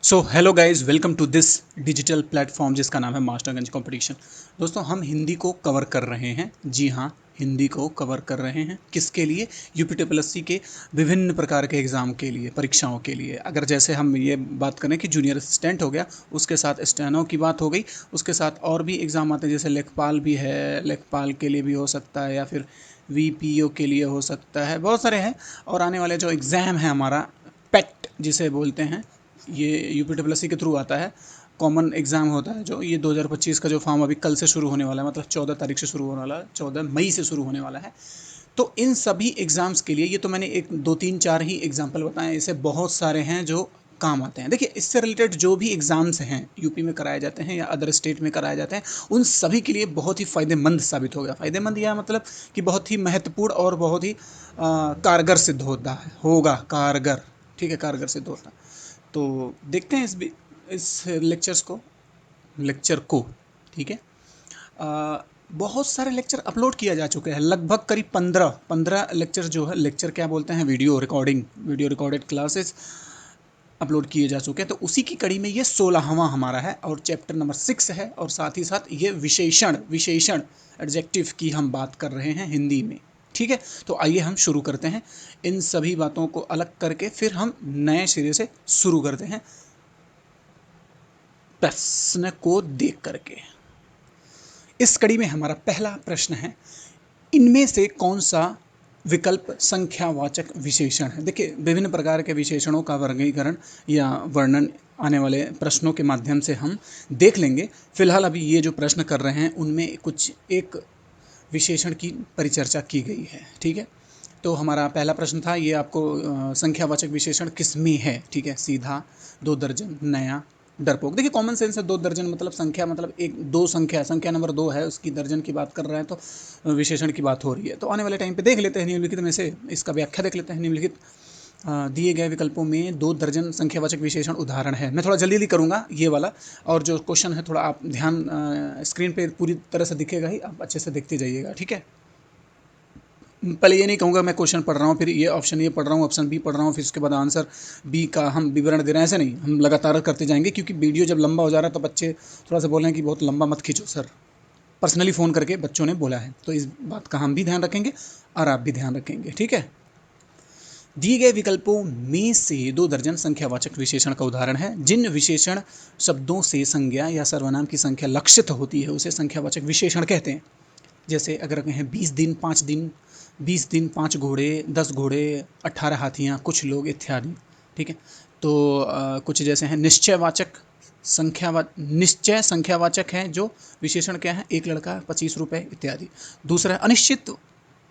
So hello guys, welcome to this digital platform जिसका नाम है मास्टरगंज कंपटीशन। दोस्तों, हम हिंदी को कवर कर रहे हैं। जी हाँ, हिंदी को कवर कर रहे हैं। किसके लिए? यूपीटीपीएससी के विभिन्न प्रकार के एग्ज़ाम के लिए, परीक्षाओं के लिए। अगर जैसे हम ये बात करें कि जूनियर असिस्टेंट हो गया, उसके साथ स्टेनो की बात हो गई, उसके साथ और भी एग्ज़ाम आते हैं जैसे लेखपाल भी है, लेखपाल के लिए भी हो सकता है, या फिर वीपीओ के लिए हो सकता है, बहुत सारे हैं। और आने वाले जो एग्ज़ाम है हमारा पेट जिसे बोलते हैं, ये यूपीटीपीएससी के थ्रू आता है। कॉमन एग्ज़ाम होता है जो ये 2025 का जो फॉर्म अभी कल से शुरू होने वाला है, मतलब 14 तारीख से शुरू होने वाला है, 14 मई से शुरू होने वाला है। तो इन सभी एग्ज़ाम्स के लिए, ये तो मैंने एक दो तीन चार ही एग्जाम्पल बताए, ऐसे बहुत सारे हैं जो काम आते हैं। देखिए, इससे रिलेटेड जो भी एग्ज़ाम्स हैं यूपी में कराए जाते हैं या अदर स्टेट में कराए जाते हैं, उन सभी के लिए बहुत ही फ़ायदेमंद साबित होगा। फ़ायदेमंद यह मतलब कि बहुत ही महत्वपूर्ण और बहुत ही कारगर सिद्ध होता है, होगा कारगर। ठीक है, कारगर सिद्ध होता है। तो देखते हैं इस लेक्चर को। ठीक है। बहुत सारे लेक्चर अपलोड किया जा चुके हैं, लगभग करीब 15 लेक्चर जो है, लेक्चर क्या बोलते हैं, वीडियो रिकॉर्डेड क्लासेस अपलोड किए जा चुके हैं। तो उसी की कड़ी में ये 16वां हमारा है और चैप्टर नंबर 6 है। और साथ ही साथ ये विशेषण एडजेक्टिव की हम बात कर रहे हैं हिंदी में। ठीक है, तो आइए हम शुरू करते हैं। इन सभी बातों को अलग करके फिर हम नए सिरे से शुरू करते हैं प्रश्न को देख करके। इस कड़ी में हमारा पहला प्रश्न है, इनमें से कौन सा विकल्प संख्यावाचक विशेषण है? देखिए, विभिन्न प्रकार के विशेषणों का वर्गीकरण या वर्णन आने वाले प्रश्नों के माध्यम से हम देख लेंगे। फिलहाल अभी ये जो प्रश्न कर रहे हैं उनमें कुछ एक विशेषण की परिचर्चा की गई है। ठीक है, तो हमारा पहला प्रश्न था ये आपको, संख्यावाचक विशेषण किसमें है? ठीक है, सीधा, दो दर्जन, नया, डरपोक। देखिए, कॉमन सेंस है। दो दर्जन मतलब संख्या, मतलब एक दो संख्या नंबर 2 है, उसकी दर्जन की बात कर रहे हैं, तो विशेषण की बात हो रही है। तो आने वाले टाइम पे देख लेते हैं निम्नलिखित में से, इसका व्याख्या देख लेते हैं। निम्नलिखित दिए गए विकल्पों में दो दर्जन संख्यावाचक विशेषण उदाहरण है। मैं थोड़ा जल्दी जल्दी करूँगा ये वाला, और जो क्वेश्चन है थोड़ा आप ध्यान, स्क्रीन पे पूरी तरह से दिखेगा ही, आप अच्छे से देखते जाइएगा। ठीक है, पहले ये नहीं कहूँगा मैं क्वेश्चन पढ़ रहा हूँ, फिर ये ऑप्शन ये पढ़ रहा हूँ, ऑप्शन बी पढ़ रहा हूँ, फिर उसके बाद आंसर बी का हम विवरण दे रहे हैं। ऐसे नहीं, हम लगातार करते जाएंगे, क्योंकि वीडियो जब लंबा हो जा रहा है तो बच्चे थोड़ा सा बोल रहे हैं कि बहुत लंबा मत खींचो सर। पर्सनली फ़ोन करके बच्चों ने बोला है, तो इस बात का हम भी ध्यान रखेंगे और आप भी ध्यान रखेंगे। ठीक है, दिए गए विकल्पों में से दो दर्जन संख्यावाचक विशेषण का उदाहरण है। जिन विशेषण शब्दों से संज्ञा या सर्वनाम की संख्या लक्षित होती है उसे संख्यावाचक विशेषण कहते हैं। जैसे अगर कहें 20 दिन 5 दिन, 20 दिन 5 घोड़े, 10 घोड़े, 18 हाथियाँ, कुछ लोग इत्यादि। ठीक है, तो कुछ जैसे हैं निश्चय संख्यावाचक हैं जो विशेषण क्या है, एक लड़का 25 रुपये इत्यादि। दूसरा अनिश्चित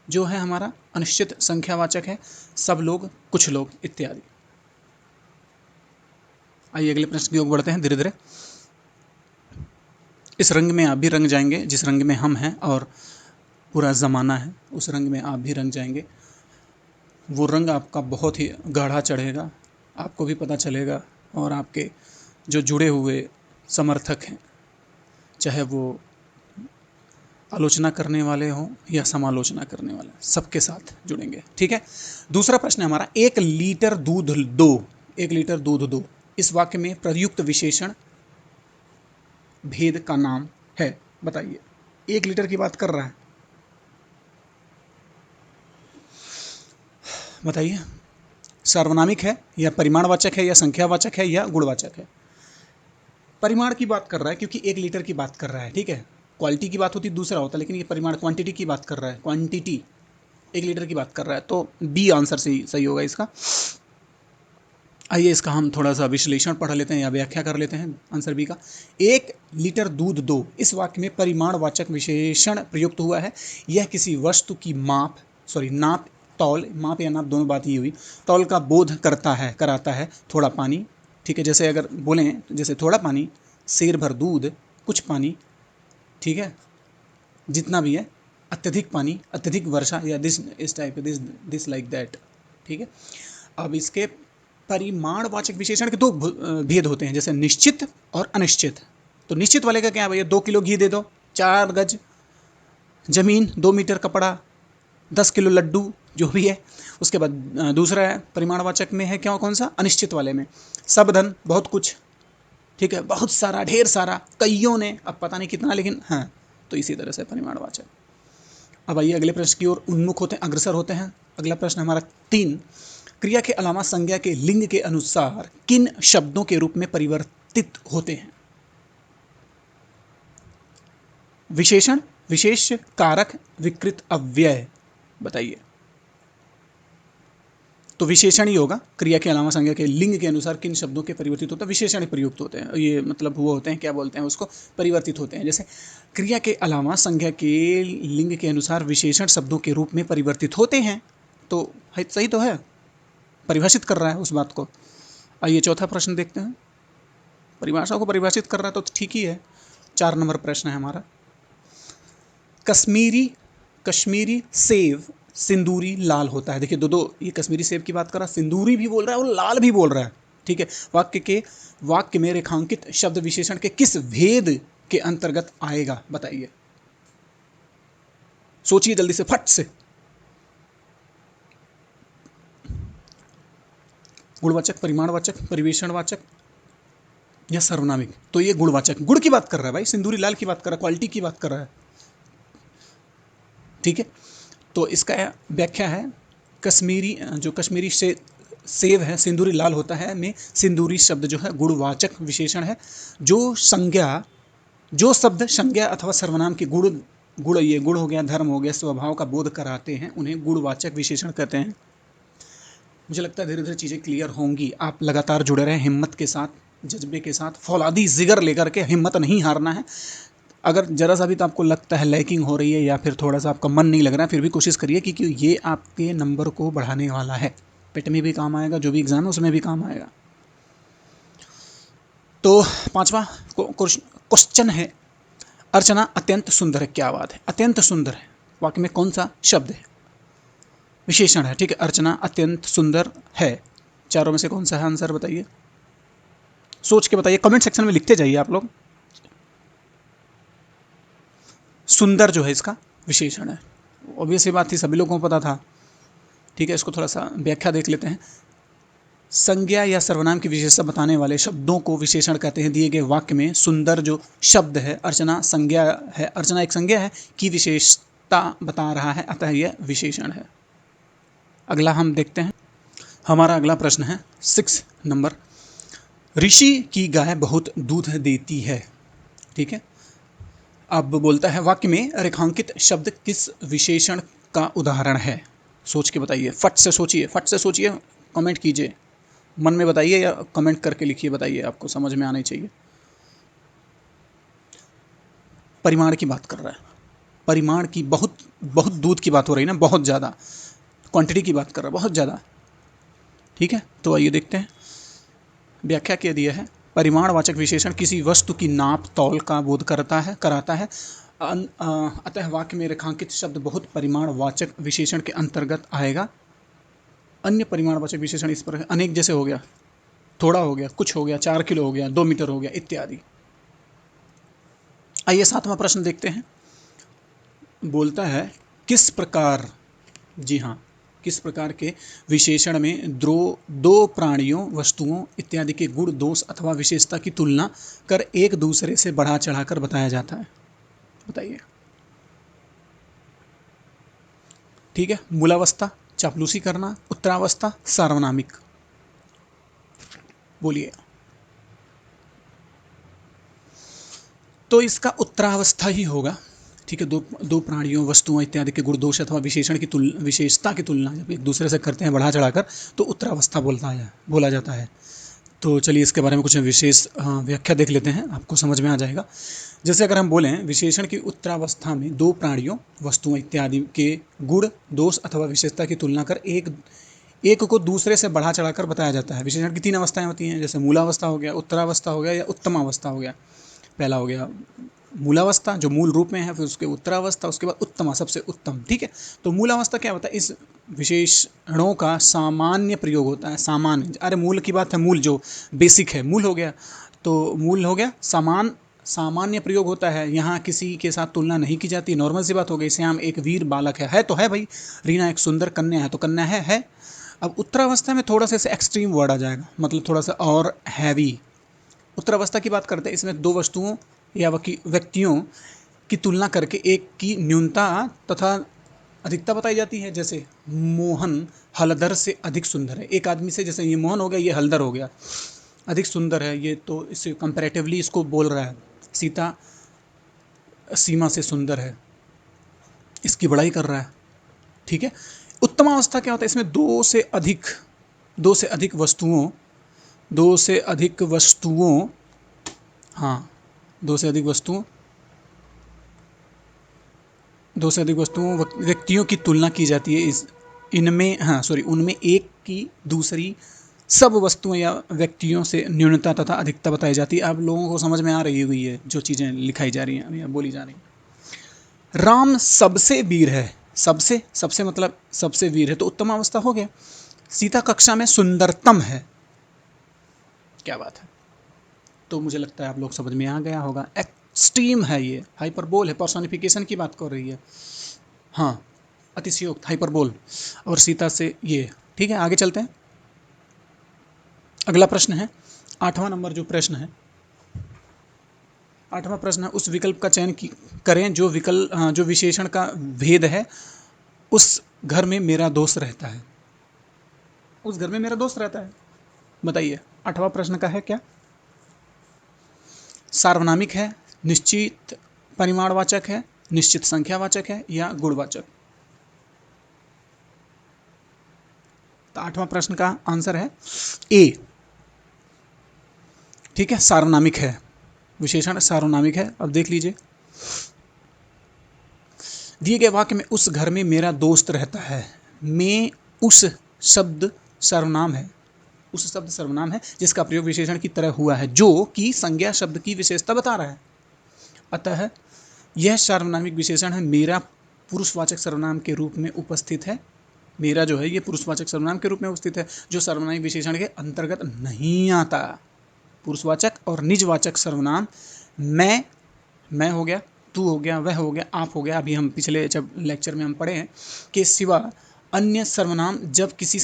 जो है हमारा, अनिश्चित संख्यावाचक है, सब लोग, कुछ लोग इत्यादि। आइए अगले प्रश्न की ओर बढ़ते हैं धीरे धीरे। इस रंग में आप भी रंग जाएंगे जिस रंग में हम हैं, और पूरा ज़माना है उस रंग में आप भी रंग जाएंगे। वो रंग आपका बहुत ही गाढ़ा चढ़ेगा, आपको भी पता चलेगा। और आपके जो जुड़े हुए समर्थक हैं, चाहे वो आलोचना करने वाले हों या समालोचना करने वाले, सबके साथ जुड़ेंगे। ठीक है, दूसरा प्रश्न है हमारा, 1 लीटर दूध दो, इस वाक्य में प्रयुक्त विशेषण भेद का नाम है। बताइए, 1 लीटर की बात कर रहा है, बताइए सार्वनामिक है या परिमाणवाचक है या संख्यावाचक है या गुणवाचक है? परिमाण की बात कर रहा है, क्योंकि 1 लीटर की बात कर रहा है। ठीक है, क्वालिटी की बात होती दूसरा होता, लेकिन ये परिमाण क्वांटिटी की बात कर रहा है, क्वांटिटी 1 लीटर की बात कर रहा है, तो बी आंसर सही होगा इसका। आइए इसका हम थोड़ा सा विश्लेषण पढ़ लेते हैं या व्याख्या कर लेते हैं आंसर बी का। 1 लीटर दूध दो, इस वाक्य में परिमाणवाचक विशेषण प्रयुक्त हुआ है। यह किसी वस्तु की नाप, तौल, माप या नाप दोनों बात ही हुई, तौल का बोध कराता है। थोड़ा पानी, ठीक है, जैसे अगर बोलें, जैसे थोड़ा पानी, शेर भर दूध, कुछ पानी, ठीक है, जितना भी है, अत्यधिक पानी, अत्यधिक वर्षा, या इस टाइप, दिस लाइक दैट। ठीक है, अब इसके परिमाणवाचक विशेषण के दो भेद होते हैं, जैसे निश्चित और अनिश्चित। तो निश्चित वाले का क्या है भैया, 2 किलो घी दे दो, 4 गज जमीन, 2 मीटर कपड़ा, 10 किलो लड्डू, जो भी है। उसके बाद दूसरा है परिमाणवाचक में है क्या, कौन सा, अनिश्चित वाले में, सब धन, बहुत कुछ, ठीक है, बहुत सारा, ढेर सारा, कईयों ने, अब पता नहीं कितना, लेकिन हाँ, तो इसी तरह से परिमाणवाचक। अब आइए अगले प्रश्न की ओर उन्मुख होते हैं, अग्रसर होते हैं। अगला प्रश्न हमारा 3, क्रिया के अलावा संज्ञा के लिंग के अनुसार किन शब्दों के रूप में परिवर्तित होते हैं? विशेषण, विशेष, कारक, विकृत अव्यय, बताइए। तो विशेषण ही होगा। क्रिया के अलावा संज्ञा के लिंग के अनुसार किन शब्दों के परिवर्तित होता है? विशेषण ही प्रयुक्त होते हैं। ये मतलब वो होते हैं, क्या बोलते हैं उसको, परिवर्तित होते हैं। जैसे क्रिया के अलावा संज्ञा के लिंग के अनुसार विशेषण शब्दों के रूप में परिवर्तित होते हैं, तो सही तो है, परिभाषित कर रहा है उस बात को। आइए चौथा प्रश्न देखते हैं। परिभाषा को परिभाषित कर रहा है तो ठीक ही है। 4 नंबर प्रश्न है हमारा। कश्मीरी कश्मीरी सेब सिंदूरी लाल होता है। देखिए, दो दो, ये कश्मीरी सेब की बात कर रहा है, सिंदूरी भी बोल रहा है और लाल भी बोल रहा है। ठीक है, वाक्य में रेखांकित शब्द विशेषण के किस भेद के अंतर्गत आएगा? बताइए, सोचिए जल्दी से, फट से। गुणवाचक, परिमाणवाचक, परिवेशनवाचक या सर्वनामिक? तो ये गुणवाचक, गुण की बात कर रहा है भाई, सिंदूरी लाल की बात कर रहा है, क्वालिटी की बात कर रहा है। ठीक है, तो इसका व्याख्या है, कश्मीरी से सेब है, सिंदूरी लाल होता है में सिंदूरी शब्द जो है गुणवाचक विशेषण है। जो शब्द संज्ञा अथवा सर्वनाम के ये गुण हो गया, धर्म हो गया, स्वभाव का बोध कराते हैं, उन्हें गुणवाचक विशेषण कहते हैं। मुझे लगता है धीरे धीरे चीज़ें क्लियर होंगी। आप लगातार जुड़े रहें हिम्मत के साथ, जज्बे के साथ, फौलादी जिगर लेकर के, हिम्मत नहीं हारना है। अगर जरा सा भी तो आपको लगता है लैकिंग हो रही है या फिर थोड़ा सा आपका मन नहीं लग रहा है, फिर भी कोशिश करिए, क्योंकि ये आपके नंबर को बढ़ाने वाला है। पेट में भी काम आएगा, जो भी एग्जाम है उसमें भी काम आएगा। तो 5वां क्वेश्चन है, अर्चना अत्यंत सुंदर है, क्या बात है, अत्यंत सुंदर है, वाक्य में कौन सा शब्द है? विशेषण है। ठीक है, अर्चना अत्यंत सुंदर है, चारों में से कौन सा है आंसर? बताइए, सोच के बताइए, कमेंट सेक्शन में लिखते जाइए आप लोग। सुंदर जो है इसका विशेषण है। ऑब्वियस बात थी, सभी लोगों को पता था। ठीक है, इसको थोड़ा सा व्याख्या देख लेते हैं। संज्ञा या सर्वनाम की विशेषता बताने वाले शब्दों को विशेषण कहते हैं। दिए गए वाक्य में सुंदर जो शब्द है, अर्चना संज्ञा है, अर्चना एक संज्ञा है, की विशेषता बता रहा है, अतः यह विशेषण है। अगला हम देखते हैं, हमारा अगला प्रश्न है 6 नंबर, ऋषि की गाय बहुत दूध देती है। ठीक है, अब बोलता है, वाक्य में रेखांकित शब्द किस विशेषण का उदाहरण है? सोच के बताइए, फट से सोचिए, फट से सोचिए, कमेंट कीजिए, मन में बताइए या कमेंट करके लिखिए, बताइए, आपको समझ में आना चाहिए। परिमाण की बात कर रहा है, परिमाण की, बहुत बहुत दूध की बात हो रही है ना, बहुत ज़्यादा क्वांटिटी की बात कर रहा है, बहुत ज़्यादा। ठीक है, तो आइए देखते हैं, व्याख्या क्या दिया है। परिमाणवाचक विशेषण किसी वस्तु की नाप तौल का बोध कराता है। अतः वाक्य में रेखांकित शब्द बहुत परिमाणवाचक विशेषण के अंतर्गत आएगा। अन्य परिमाणवाचक विशेषण इस पर अनेक, जैसे हो गया, थोड़ा हो गया, कुछ हो गया, 4 किलो हो गया, 2 मीटर हो गया, इत्यादि। आइए 7वां प्रश्न देखते हैं। बोलता है, किस प्रकार, जी हाँ, किस प्रकार के विशेषण में दो प्राणियों, वस्तुओं इत्यादि के गुण, दोष अथवा विशेषता की तुलना कर एक दूसरे से बढ़ा चढ़ाकर बताया जाता है? बताइए। ठीक है, मूलावस्था, चापलूसी करना, उत्तरावस्था, सार्वनामिक, बोलिए। तो इसका उत्तरावस्था ही होगा। ठीक है, दो प्राणियों, वस्तुओं इत्यादि के गुण, दोष अथवा विशेषता की तुलना जब एक दूसरे से करते हैं बढ़ा चढ़ाकर, तो उत्तरावस्था बोला जाता है। तो चलिए इसके बारे में कुछ विशेष व्याख्या देख लेते हैं, आपको समझ में आ जाएगा। जैसे अगर हम बोलें, विशेषण की उत्तरावस्था में दो प्राणियों, वस्तुओं इत्यादि के गुण, दोष अथवा विशेषता की तुलना कर एक को दूसरे से बढ़ा चढ़ाकर बताया जाता है। विशेषण की 3 अवस्थाएं होती हैं, जैसे मूलावस्था हो गया, उत्तरावस्था हो गया, या उत्तमावस्था हो गया। पहला हो गया मूलावस्था, जो मूल रूप में है, फिर उसके उत्तरावस्था, उसके बाद उत्तमा, सबसे उत्तम। ठीक है, तो मूलावस्था क्या होता है? इस विशेषणों का सामान्य प्रयोग होता है। सामान्य, अरे मूल की बात है, मूल जो बेसिक है, मूल हो गया, तो मूल हो गया, सामान्य प्रयोग होता है। यहाँ किसी के साथ तुलना नहीं की जाती, नॉर्मल सी बात हो गई। श्याम एक वीर बालक है तो है भाई। रीना एक सुंदर कन्या है, तो कन्या है। अब उत्तरावस्था में थोड़ा सा एक्सट्रीम वर्ड आ जाएगा, मतलब थोड़ा सा और हैवी, उत्तरावस्था की बात करते हैं, इसमें दो वस्तुओं या व्यक्तियों की तुलना करके एक की न्यूनता तथा अधिकता बताई जाती है। जैसे मोहन हलधर से अधिक सुंदर है। एक आदमी से, जैसे ये मोहन हो गया, ये हलधर हो गया, अधिक सुंदर है ये, तो इससे कंपैरेटिवली इसको बोल रहा है। सीता सीमा से सुंदर है, इसकी बड़ाई कर रहा है। ठीक है। उत्तमावस्था क्या होता है? इसमें दो से अधिक वस्तुओं, हाँ, दो से अधिक वस्तुओं व्यक्तियों की तुलना की जाती है। उनमें एक की दूसरी सब वस्तुओं या व्यक्तियों से न्यूनता तथा अधिकता बताई जाती है। आप लोगों को समझ में आ रही हुई है जो चीज़ें लिखाई जा रही हैं या बोली जा रही हैं। राम सबसे वीर है। सबसे सबसे मतलब सबसे वीर है, तो उत्तम अवस्था हो गया। सीता कक्षा में सुंदरतम है। क्या बात है। तो मुझे लगता है आप लोग समझ में आ गया होगा। एक्सट्रीम है, ये हाइपरबोल है, पर्सोनिफिकेशन की बात कर रही है। हाँ, अतिशयोक्त, हाइपरबोल। और सीता से ये। ठीक है, आगे चलते हैं। अगला प्रश्न है 8वां नंबर जो प्रश्न है, 8वां प्रश्न है, उस विकल्प का चयन करें जो विशेषण का भेद है। उस घर में मेरा दोस्त रहता है। उस घर में मेरा दोस्त रहता है, बताइए। 8वां प्रश्न का है क्या? सार्वनामिक है, निश्चित परिमाणवाचक है, निश्चित संख्यावाचक है या गुणवाचक? तो 8वां प्रश्न का आंसर है ए। ठीक है, सार्वनामिक है, विशेषण सार्वनामिक है। अब देख लीजिए, दिए गए वाक्य में उस घर में मेरा दोस्त रहता है में उस शब्द सर्वनाम है। उस शब्द सर्वनाम है जिसका प्रयोग विशेषण की तरह हुआ है, जो कि संज्ञा शब्द की विशेषता बता रहा है। अतः यह सार्वनामिक विशेषण है मेरा पुरुषवाचक सर्वनाम के रूप में उपस्थित है। मेरा जो है ये पुरुषवाचक सर्वनाम के रूप में उपस्थित है, जो सार्वनामिक विशेषण के अंतर्गत नहीं आता। पुरुषवाचक और निजवाचक सर्वनाम मैं हो गया, तू हो गया, वह हो गया, आप हो गया, अभी हम पिछले जब लेक्चर में हम पढ़े हैं, के सिवा अन्य सर्वनाम जब किसी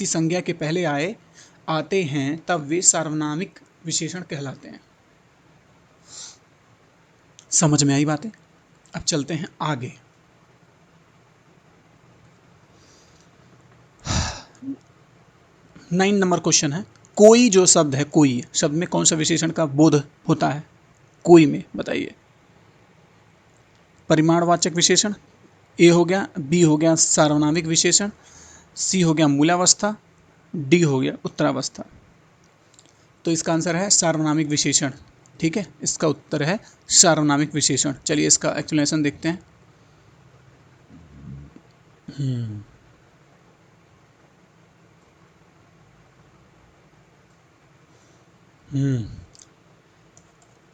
संज्ञा के पहले आते हैं तब वे सार्वनामिक विशेषण कहलाते हैं। समझ में आई बातें? अब चलते हैं आगे। 9 नंबर क्वेश्चन है, कोई जो शब्द है, कोई शब्द में कौन सा विशेषण का बोध होता है? कोई में बताइए। परिमाणवाचक विशेषण, ए हो गया, बी हो गया सार्वनामिक विशेषण, सी हो गया मूलावस्था, डी हो गया उत्तरावस्था। तो इसका आंसर है सार्वनामिक विशेषण। ठीक है, इसका उत्तर है सार्वनामिक विशेषण। चलिए इसका एक्सप्लेनेशन देखते हैं।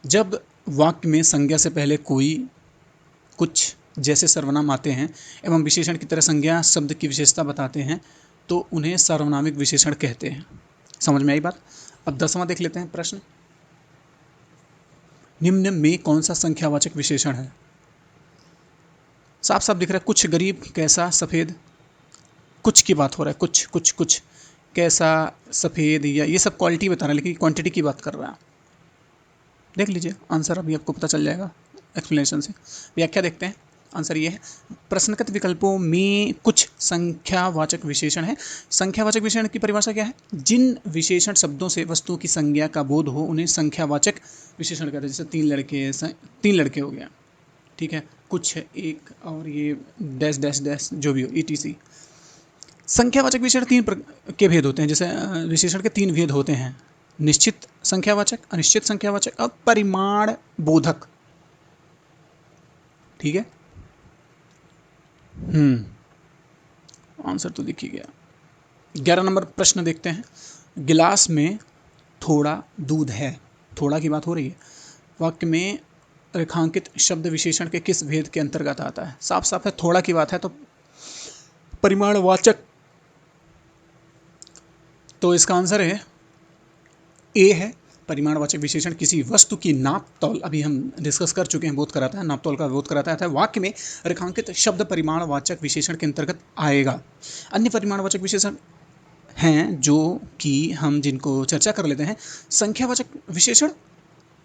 जब वाक्य में संज्ञा से पहले कोई, कुछ जैसे सर्वनाम आते हैं एवं विशेषण की तरह संज्ञा शब्द की विशेषता बताते हैं, तो उन्हें सार्वनामिक विशेषण कहते हैं। समझ में आई बात? अब 10वां देख लेते हैं प्रश्न। निम्न में कौन सा संख्यावाचक विशेषण है? साफ साफ दिख रहा है, कुछ गरीब, कैसा, सफ़ेद। कुछ की बात हो रहा है, कुछ कैसा, सफ़ेद, या ये सब क्वालिटी बता रहा है, लेकिन क्वांटिटी की बात कर रहा है। देख लीजिए आंसर, अभी आपको पता चल जाएगा एक्सप्लेनेशन से। व्याख्या देखते हैं। आंसर ये है, प्रश्नगत विकल्पों में कुछ संख्यावाचक विशेषण है। संख्यावाचक विशेषण की परिभाषा क्या है? जिन विशेषण शब्दों से वस्तुओं की संज्ञा का बोध हो उन्हें संख्यावाचक विशेषण कहते हैं। जैसे तीन लड़के हो गया, ठीक है, कुछ है, एक, और ये डैश डैश डैश जो भी हो, ETC। संख्यावाचक विशेषण के भेद होते हैं। जैसे विशेषण के 3 भेद होते हैं, निश्चित संख्यावाचक, अनिश्चित संख्यावाचक और परिमाण बोधक। ठीक है, आंसर तो दिख ही गया। 11 नंबर प्रश्न देखते हैं। गिलास में थोड़ा दूध है। थोड़ा की बात हो रही है। वाक्य में रेखांकित शब्द विशेषण के किस भेद के अंतर्गत आता है? साफ साफ है, थोड़ा की बात है तो परिमाणवाचक। तो इसका आंसर है ए है। परिमाणवाचक विशेषण किसी वस्तु की नाप तौल, अभी हम डिस्कस कर चुके हैं, बोध कराता है, नाप तौल का बोध कराता है। वाक्य में रेखांकित शब्द परिमाणवाचक विशेषण के अंतर्गत आएगा। अन्य परिमाणवाचक विशेषण हैं जो कि हम जिनको चर्चा कर लेते हैं। संख्यावाचक विशेषण,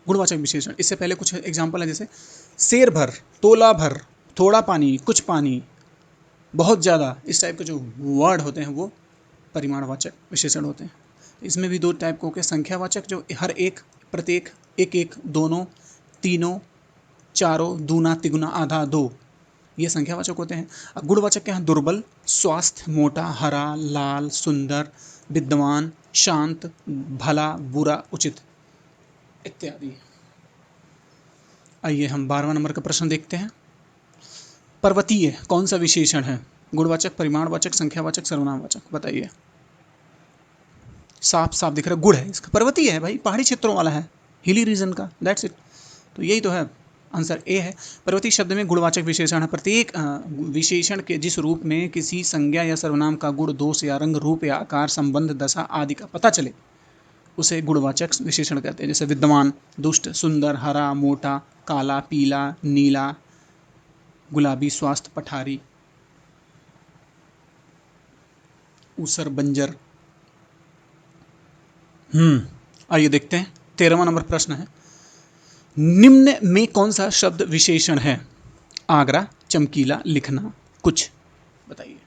गुणवाचक विशेषण। इससे पहले कुछ एग्जाम्पल है, जैसे शेर भर, तोला भर, थोड़ा पानी, कुछ पानी, बहुत ज़्यादा। इस टाइप के जो वर्ड होते हैं वो परिमाणवाचक विशेषण होते हैं। इसमें भी दो टाइप के होते हैं, संख्यावाचक जो हर एक, प्रत्येक, एक एक, दोनों, तीनों, चारों, दूना, तिगुना, आधा, दो, ये संख्यावाचक होते हैं। गुणवाचक क्या है? दुर्बल, स्वास्थ्य, मोटा, हरा, लाल, सुंदर, विद्वान, शांत, भला, बुरा, उचित इत्यादि। आइए हम 12वां नंबर का प्रश्न देखते हैं। पर्वतीय कौन सा विशेषण है? गुणवाचक, परिमाणवाचक, संख्यावाचक, सर्वनामवाचक, बताइए। साफ साफ दिख रहा है, गुड़ है इसका। पर्वतीय है भाई, पहाड़ी क्षेत्रों वाला है, हिली रीजन का, दैट्स इट। तो यही तो है, आंसर ए है। पर्वतीय शब्द में गुणवाचक विशेषण है। प्रत्येक विशेषण के जिस रूप में किसी संज्ञा या सर्वनाम का गुण, दोष या रंग, रूप या आकार, संबंध, दशा आदि का पता चले, उसे गुणवाचक विशेषण कहते हैं। जैसे विद्वान, दुष्ट, सुंदर, हरा, मोटा, काला, पीला, नीला, गुलाबी, स्वास्थ्य, पठारी, ऊसर, बंजर। आइए देखते हैं, 13वां नंबर प्रश्न है। निम्न में कौन सा शब्द विशेषण है? आगरा, चमकीला, लिखना, कुछ, बताइए।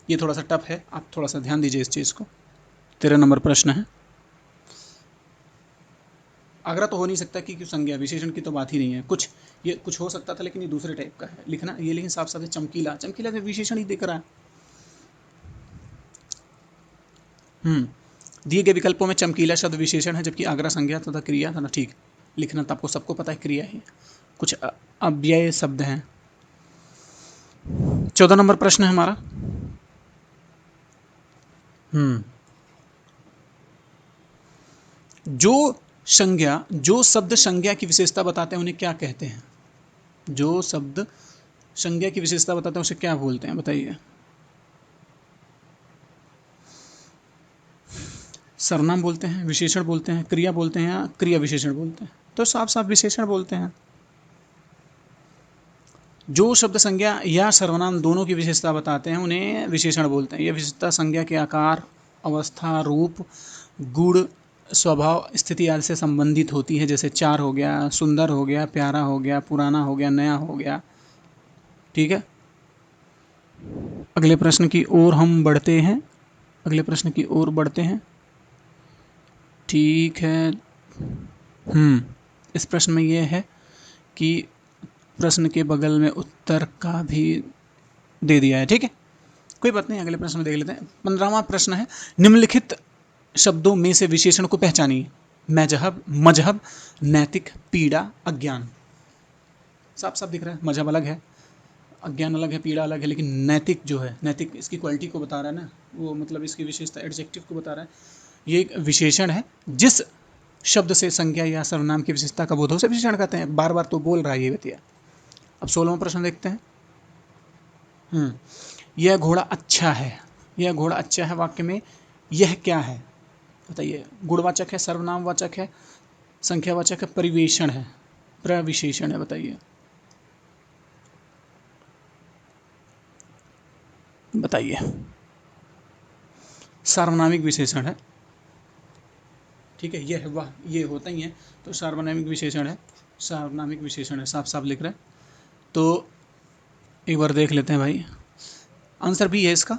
ये थोड़ा सा टफ है, आप थोड़ा सा ध्यान दीजिए इस चीज को। 13 नंबर प्रश्न है। आगरा तो हो नहीं सकता, क्योंकि संज्ञा विशेषण की तो बात ही नहीं है। कुछ, ये कुछ हो सकता था लेकिन ये दूसरे टाइप का है। लिखना, ये लेकिन साफ साफ है। चमकीला, चमकीला तो विशेषण ही दिख रहा है। दिए गए विकल्पों में चमकीला शब्द विशेषण है, जबकि आगरा संज्ञा तथा क्रिया था ना। ठीक, लिखना तो आपको सबको पता है, क्रिया है। कुछ अव्यय शब्द हैं। 14 नंबर प्रश्न है हमारा। हम्म जो जो शब्द संज्ञा की विशेषता बताते हैं उन्हें क्या कहते हैं? जो शब्द संज्ञा की विशेषता बताते हैं उसे क्या बोलते हैं, बताइए। सर्वनाम बोलते हैं, विशेषण बोलते हैं, क्रिया बोलते हैं, या क्रिया विशेषण बोलते हैं? तो साफ साफ विशेषण बोलते हैं। जो शब्द संज्ञा या सर्वनाम दोनों की विशेषता बताते हैं उन्हें विशेषण बोलते हैं। यह विशेषता संज्ञा के आकार, अवस्था, रूप, गुण, स्वभाव, स्थिति आदि से संबंधित होती है। जैसे चार हो गया, सुंदर हो गया, प्यारा हो गया, पुराना हो गया, नया हो गया। ठीक है, अगले प्रश्न की ओर हम बढ़ते हैं। अगले प्रश्न की ओर बढ़ते हैं। ठीक है। इस प्रश्न में यह है कि प्रश्न के बगल में उत्तर का भी दे दिया है। ठीक है, कोई बात नहीं, अगले प्रश्न में देख लेते हैं। 15वां प्रश्न है। निम्नलिखित शब्दों में से विशेषण को पहचानिए। मजहब, मजहब, नैतिक, पीड़ा, अज्ञान। साफ साफ दिख रहा है, मजहब अलग है, अज्ञान अलग है, पीड़ा अलग है, लेकिन नैतिक जो है, नैतिक इसकी क्वालिटी को बता रहा है ना, वो मतलब इसकी विशेषता, एडजेक्टिव को बता रहा है। ये एक विशेषण है जिस शब्द से संज्ञा या सर्वनाम की विशेषता का बोध हो, उसे विशेषण कहते हैं। बार बार तो बोल रहा है ये बतिया। अब 16वां प्रश्न देखते हैं। यह घोड़ा अच्छा है। यह घोड़ा अच्छा है वाक्य में यह क्या है, बताइए। गुणवाचक है, सर्वनामवाचक है, संख्यावाचक है, परिवेशण है, प्रविशेषण है, बताइए। बताइए। सार्वनामिक विशेषण है। ठीक है, यह वह ये होता ही है, तो सार्वनामिक विशेषण है। सार्वनामिक विशेषण है, साफ साफ लिख रहे हैं। तो एक बार देख लेते हैं भाई, आंसर भी है इसका।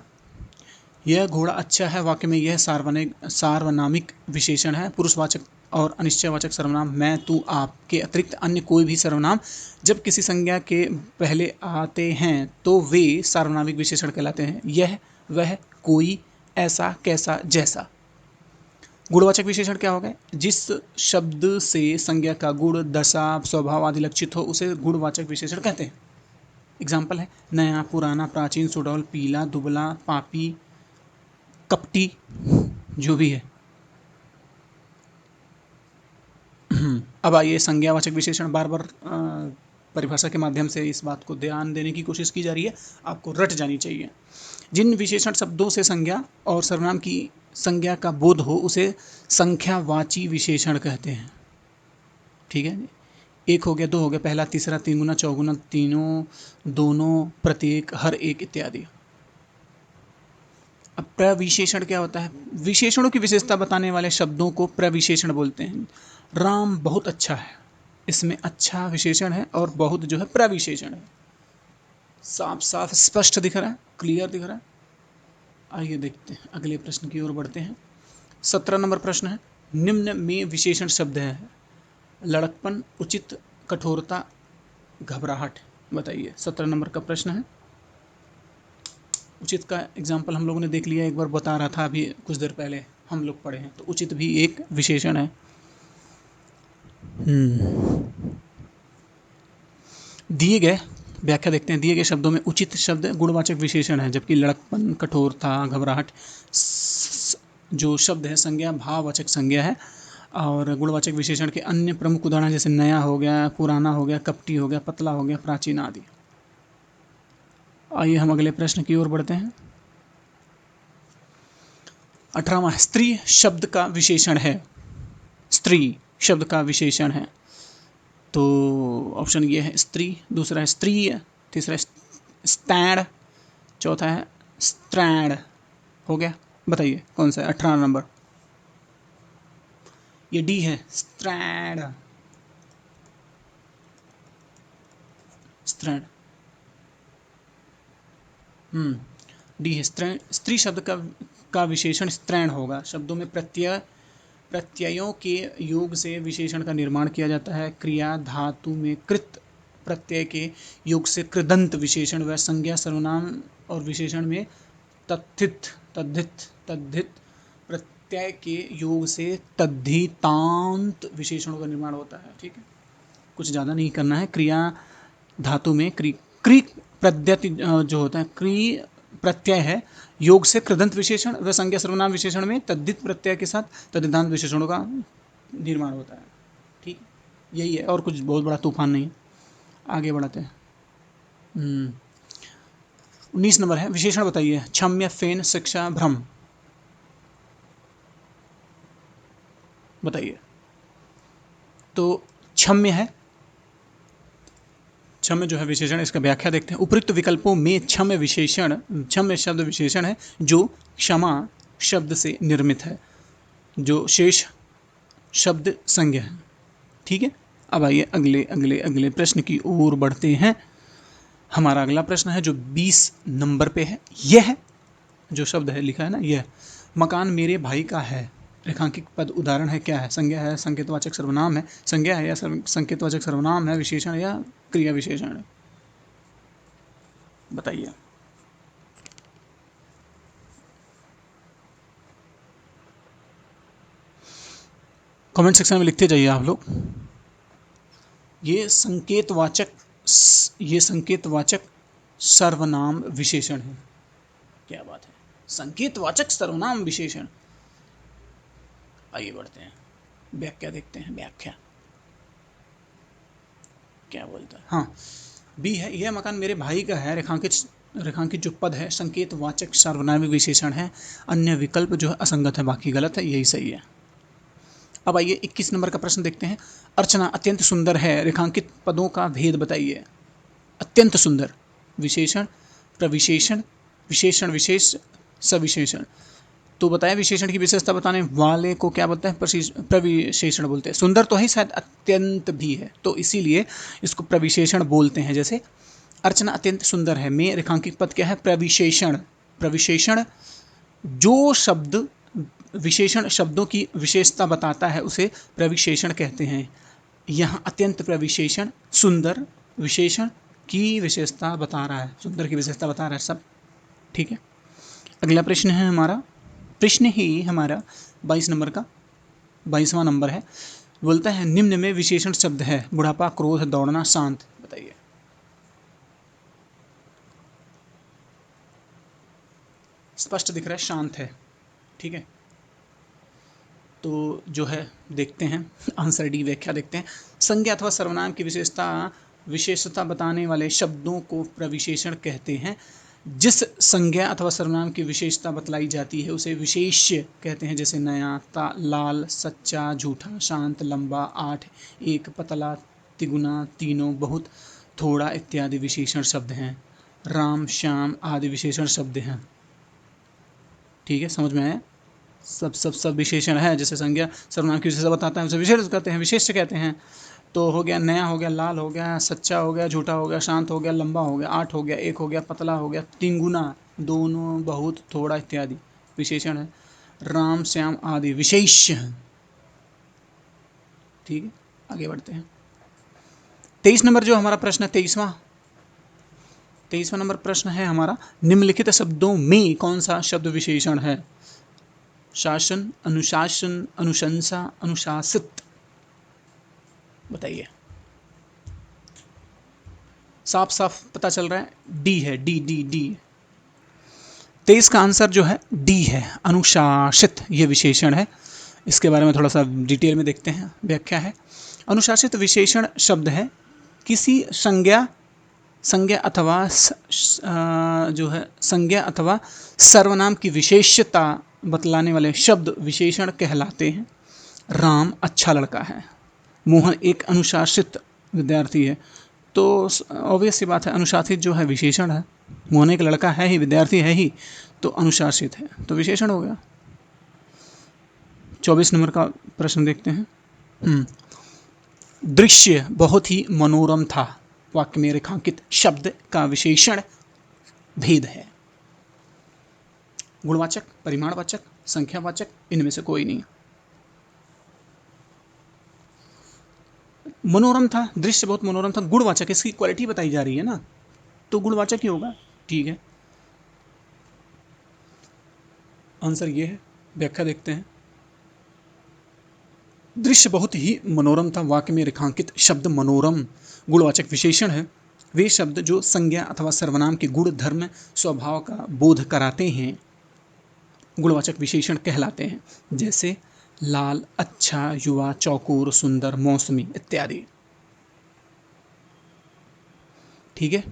यह घोड़ा अच्छा है वाक्य में यह सार्वनामिक विशेषण है। पुरुषवाचक और अनिश्चयवाचक सर्वनाम मैं, तू, आप के अतिरिक्त अन्य कोई भी सर्वनाम जब किसी संज्ञा के पहले आते हैं तो वे सार्वनामिक विशेषण कहलाते हैं। यह, वह, कोई, ऐसा, कैसा, जैसा। गुणवाचक विशेषण क्या होगा? जिस शब्द से संज्ञा का गुण, दशा, स्वभाव आदि लक्षित हो उसे गुणवाचक विशेषण कहते हैं। एग्जाम्पल है नया, पुराना, प्राचीन, सुडौल, पीला, दुबला, पापी, कपटी, जो भी है। अब आइए संज्ञावाचक विशेषण। बार बार परिभाषा के माध्यम से इस बात को ध्यान देने की कोशिश की जा रही है, आपको रट जानी चाहिए। जिन विशेषण शब्दों से संज्ञा और सर्वनाम की संज्ञा का बोध हो उसे संख्यावाची विशेषण कहते हैं। ठीक है, एक हो गया, दो हो गया, पहला, तीसरा, तीन गुना, चौगुना, तीनों, दोनों, प्रत्येक, हर एक इत्यादि। अब प्रविशेषण क्या होता है? विशेषणों की विशेषता बताने वाले शब्दों को प्रविशेषण बोलते हैं। राम बहुत अच्छा है, इसमें अच्छा विशेषण है और बहुत जो है प्रविशेषण है। साफ साफ स्पष्ट दिख रहा है, क्लियर दिख रहा है। आइए देखते हैं, अगले प्रश्न की ओर बढ़ते हैं। 17 नंबर प्रश्न है, निम्न में विशेषण शब्द है लड़कपन, उचित, कठोरता, घबराहट। बताइए, 17 नंबर का प्रश्न है। उचित का एग्जाम्पल हम लोगों ने देख लिया, एक बार बता रहा था अभी कुछ देर पहले हम लोग पढ़े हैं, तो उचित भी एक विशेषण है। दिए गए व्याख्या देखते हैं। दिए गए शब्दों में उचित शब्द गुणवाचक विशेषण है, जबकि लड़कपन, कठोरता, घबराहट जो शब्द है संज्ञा भाववाचक संज्ञा है। और गुणवाचक विशेषण के अन्य प्रमुख उदाहरण जैसे नया हो गया, पुराना हो गया, कपटी हो गया, पतला हो गया, प्राचीन आदि। आइए हम अगले प्रश्न की ओर बढ़ते हैं। 18वां, स्त्री शब्द का विशेषण है। स्त्री शब्द का विशेषण है, तो ऑप्शन ये है स्त्री, दूसरा है स्त्री, तीसरा है स्टैंड, चौथा है स्ट्रैंड। हो गया, बताइए कौन सा है 18 नंबर? ये डी है, स्ट्रैंड। स्ट्रैंड, डी है स्ट्रैंड। स्त्री शब्द का विशेषण स्त्रैण होगा। शब्दों में प्रत्ययों के योग से विशेषण का निर्माण किया जाता है। क्रिया धातु में कृत प्रत्यय के योग से कृदंत विशेषण व संज्ञा सर्वनाम और विशेषण में तद्धित तद्धित तद्धित प्रत्यय के योग से तद्धितांत विशेषणों का निर्माण होता है। ठीक है, कुछ ज़्यादा नहीं करना है। क्रिया धातु में क्री प्रत्यय जो होता है, क्री प्रत्यय है, योग से कृदंत विशेषण व संज्ञा सर्वनाम विशेषण में तद्धित प्रत्यय के साथ तद्धितांत विशेषणों का निर्माण होता है। ठीक, यही है, और कुछ बहुत बड़ा तूफान नहीं है। आगे बढ़ाते हैं। 19 नंबर है, विशेषण बताइए। क्षम्य, फेन, शिक्षा, भ्रम। बताइए। तो क्षम्य है, क्षम्य जो है विशेषण, इसका व्याख्या देखते हैं। उपयुक्त विकल्पों में क्षम्य विशेषण, क्षम्य शब्द विशेषण है जो क्षमा शब्द से निर्मित है, जो शेष शब्द संज्ञा है। ठीक है, अब आइए अगले अगले अगले प्रश्न की ओर बढ़ते हैं। हमारा अगला प्रश्न है जो 20 नंबर पे है। यह जो शब्द है लिखा है ना, यह मकान मेरे भाई का है। रेखांकित पद उदाहरण है, क्या है? संज्ञा है, संकेतवाचक सर्वनाम है, संज्ञा है या संकेतवाचक सर्वनाम है, विशेषण या क्रिया विशेषण है? बताइए। कमेंट सेक्शन में लिखते जाइए आप लोग। ये संकेतवाचक ये संकेतवाचक सर्वनाम विशेषण है। क्या बात है, संकेतवाचक सर्वनाम विशेषण। आइए बढ़ते हैं, व्याख्या देखते हैं। व्याख्या क्या बोलता है? हाँ, बी है, यह मकान मेरे भाई का है। रेखांकित जो पद है संकेतवाचक सर्वनामी विशेषण है। अन्य विकल्प जो है असंगत है, बाकी गलत है, यही सही है। अब आइए 21 नंबर का प्रश्न देखते हैं। अर्चना अत्यंत सुंदर है, रेखांकित पदों का भेद बताइए। अत्यंत सुंदर, विशेषण, प्रविशेषण, विशेषण विशेष, सविशेषण। तो बताया विशेषण की विशेषता बताने वाले को क्या बोलते हैं? प्रविशेषण बोलते हैं। सुंदर तो ही शायद अत्यंत भी है, तो इसीलिए इसको प्रविशेषण बोलते हैं। जैसे अर्चना अत्यंत सुंदर है में रेखांकित पद क्या है? प्रविशेषण। प्रविशेषण जो शब्द विशेषण शब्दों की विशेषता बताता है उसे प्रविशेषण कहते हैं। यहाँ अत्यंत प्रविशेषण सुंदर विशेषण की विशेषता बता रहा है, सुंदर की विशेषता बता रहा है सब। ठीक है, अगला प्रश्न है हमारा, प्रश्न ही हमारा 22 नंबर का 22वां नंबर है। बोलता है निम्न में विशेषण शब्द है बुढ़ापा, क्रोध, दौड़ना, शांत। बताइए। स्पष्ट दिख रहा है, शांत है। ठीक है, तो जो है देखते हैं आंसर डी, व्याख्या देखते हैं। संज्ञा अथवा सर्वनाम की विशेषता बताने वाले शब्दों को प्रविशेषण कहते हैं। जिस संज्ञा अथवा सर्वनाम की विशेषता बतलाई जाती है उसे विशेष्य कहते हैं। जैसे नया, लाल, सच्चा, झूठा, शांत, लंबा, 8, एक, पतला, तिगुना, तीनों, बहुत, थोड़ा इत्यादि विशेषण शब्द हैं। राम, श्याम आदि विशेषण शब्द हैं। ठीक है, समझ में आया? सब विशेषण है, जैसे संज्ञा सर्वनाम की विशेषता बताता है उसे विशेष कहते हैं, विशेष्य कहते हैं। तो हो गया, नया हो गया, लाल हो गया, सच्चा हो गया, झूठा हो गया, शांत हो गया, लंबा हो गया, 8 हो गया, 1 हो गया, पतला हो गया, 3 गुना, दोनों, बहुत, थोड़ा इत्यादि विशेषण है। राम श्याम आदि विशेष्य हैं। ठीक है, आगे बढ़ते हैं। 23 नंबर जो हमारा प्रश्न है, 23वां नंबर प्रश्न है हमारा, निम्नलिखित शब्दों में कौन सा शब्द विशेषण है? शासन, अनुशासन, अनुशंसा, अनुशासित। बताइए। साफ साफ पता चल रहा है, डी है, डी डी डी। 23 का आंसर जो है डी है, अनुशासित, ये विशेषण है। इसके बारे में थोड़ा सा डिटेल में देखते हैं, व्याख्या है। अनुशासित विशेषण शब्द है किसी संज्ञा संज्ञा अथवा जो है संज्ञा अथवा सर्वनाम की विशेषता बतलाने वाले शब्द विशेषण कहलाते हैं। राम अच्छा लड़का है, मोहन एक अनुशासित विद्यार्थी है। तो ऑब्वियस सी बात है, अनुशासित जो है विशेषण है, मोहन एक लड़का है ही, विद्यार्थी है ही, तो अनुशासित है, तो विशेषण हो गया। 24 नंबर का प्रश्न देखते हैं। दृश्य बहुत ही मनोरम था, वाक्य में रेखांकित शब्द का विशेषण भेद है। गुणवाचक, परिमाणवाचक, संख्यावाचक, इनमें से कोई नहीं। मनोरम था, दृश्य बहुत मनोरम था, गुणवाचक, इसकी क्वालिटी बताई जा रही है ना, तो गुणवाचक ही होगा। ठीक है, आंसर ये है। व्याख्या देखते हैं। दृश्य बहुत ही मनोरम था, वाक्य में रेखांकित शब्द मनोरम गुणवाचक विशेषण है। वे शब्द जो संज्ञा अथवा सर्वनाम के गुण धर्म स्वभाव का बोध कराते हैं गुणवाचक विशेषण कहलाते हैं, जैसे लाल, अच्छा, युवा, चौकोर, सुंदर, मौसमी इत्यादि। ठीक है,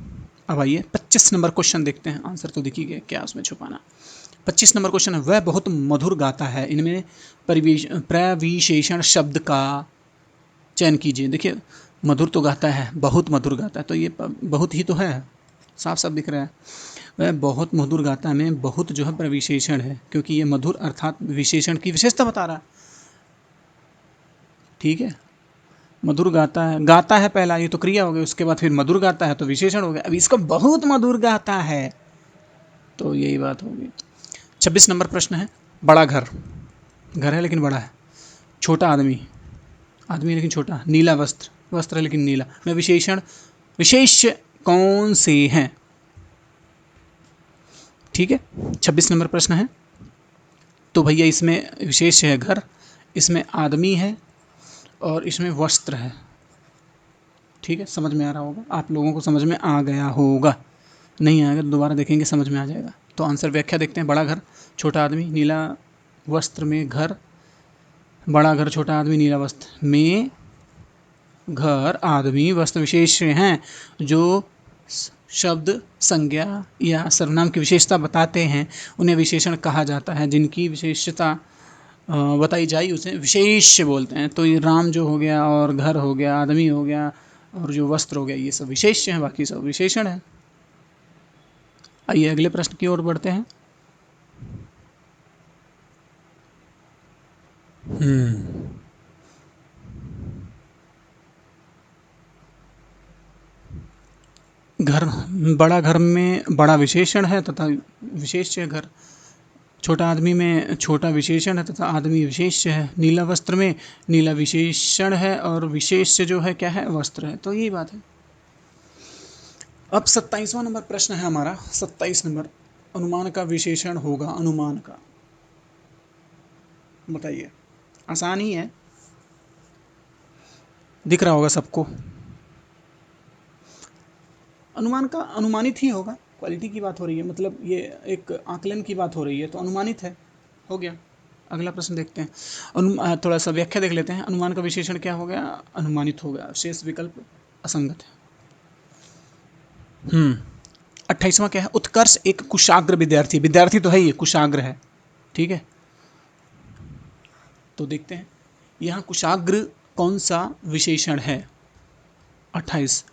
अब आइए 25 नंबर क्वेश्चन देखते हैं। आंसर तो दिख ही गया, क्या उसमें छुपाना। 25 नंबर क्वेश्चन है, वह बहुत मधुर गाता है, इनमें प्रविशेषण शब्द का चयन कीजिए। देखिए, मधुर तो गाता है, बहुत मधुर गाता है, तो ये बहुत ही तो है, साफ साफ दिख रहा है। वह बहुत मधुर गाता है में बहुत जो है प्रविशेषण है, क्योंकि ये मधुर अर्थात विशेषण की विशेषता बता रहा है। ठीक है, मधुर गाता है पहला, ये तो क्रिया हो गई, उसके बाद फिर मधुर गाता है तो विशेषण हो गया। अब इसको बहुत मधुर गाता है, तो यही बात होगी। 26 नंबर प्रश्न है, बड़ा घर, घर है लेकिन बड़ा है, छोटा आदमी, आदमी है लेकिन छोटा, नीला वस्त्र, वस्त्र है लेकिन नीला, में विशेषण विशेष कौन से हैं? ठीक है, 26 नंबर प्रश्न है, तो भैया इसमें विशेष है घर, इसमें आदमी है, और इसमें वस्त्र है। ठीक है, समझ में आ रहा होगा, आप लोगों को समझ में आ गया होगा, नहीं आएगा तो दोबारा देखेंगे, समझ में आ जाएगा। तो आंसर व्याख्या देखते हैं। बड़ा घर, छोटा आदमी, नीला वस्त्र में घर, बड़ा घर, छोटा आदमी, नीला वस्त्र में घर, आदमी, वस्त्र विशेष हैं जो शब्द संज्ञा या सर्वनाम की विशेषता बताते हैं, उन्हें विशेषण कहा जाता है। जिनकी विशेषता बताई जाए उसे विशेष बोलते हैं। तो ये राम जो हो गया, और घर हो गया, आदमी हो गया, और जो वस्त्र हो गया, ये सब विशेष्य हैं, बाकी सब विशेषण है। आइए अगले प्रश्न की ओर बढ़ते हैं। घर, बड़ा घर में बड़ा विशेषण है तथा विशेष्य है घर, छोटा आदमी में छोटा विशेषण है तथा आदमी विशेष्य है, नीला वस्त्र में नीला विशेषण है और विशेष्य जो है क्या है, वस्त्र है। तो यही बात है। अब 27वां नंबर प्रश्न है हमारा, 27 नंबर, अनुमान का विशेषण होगा, अनुमान का, बताइए। आसान ही है, दिख रहा होगा सबको। अनुमान का अनुमानित ही होगा, क्वालिटी की बात हो रही है, मतलब ये एक आकलन की बात हो रही है, तो अनुमानित है, हो गया। अगला प्रश्न देखते हैं, थोड़ा सा व्याख्या देख लेते हैं। अनुमान का विशेषण क्या हो गया, अनुमानित हो गया, शेष विकल्प असंगत है। 28वां क्या है, उत्कर्ष एक कुशाग्र विद्यार्थी, विद्यार्थी तो है ही, कुशाग्र है। ठीक है, तो देखते हैं यहाँ कुशाग्र कौन सा विशेषण है। 28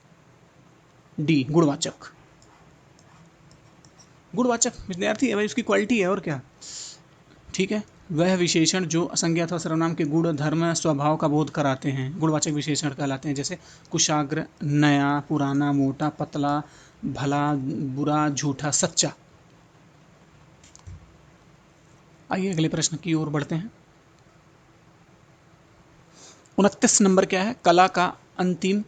डी, गुणवाचक, गुणवाचक विद्यार्थी है भाई, उसकी क्वालिटी है, और क्या। ठीक है, वह विशेषण जो संज्ञा अथवा सर्वनाम के गुण धर्म स्वभाव का बोध कराते हैं गुणवाचक विशेषण कहलाते हैं। जैसे कुशाग्र, नया, पुराना, मोटा, पतला, भला, बुरा, झूठा, सच्चा। आइए अगले प्रश्न की ओर बढ़ते हैं। 29 नंबर क्या है? कला का अंतिम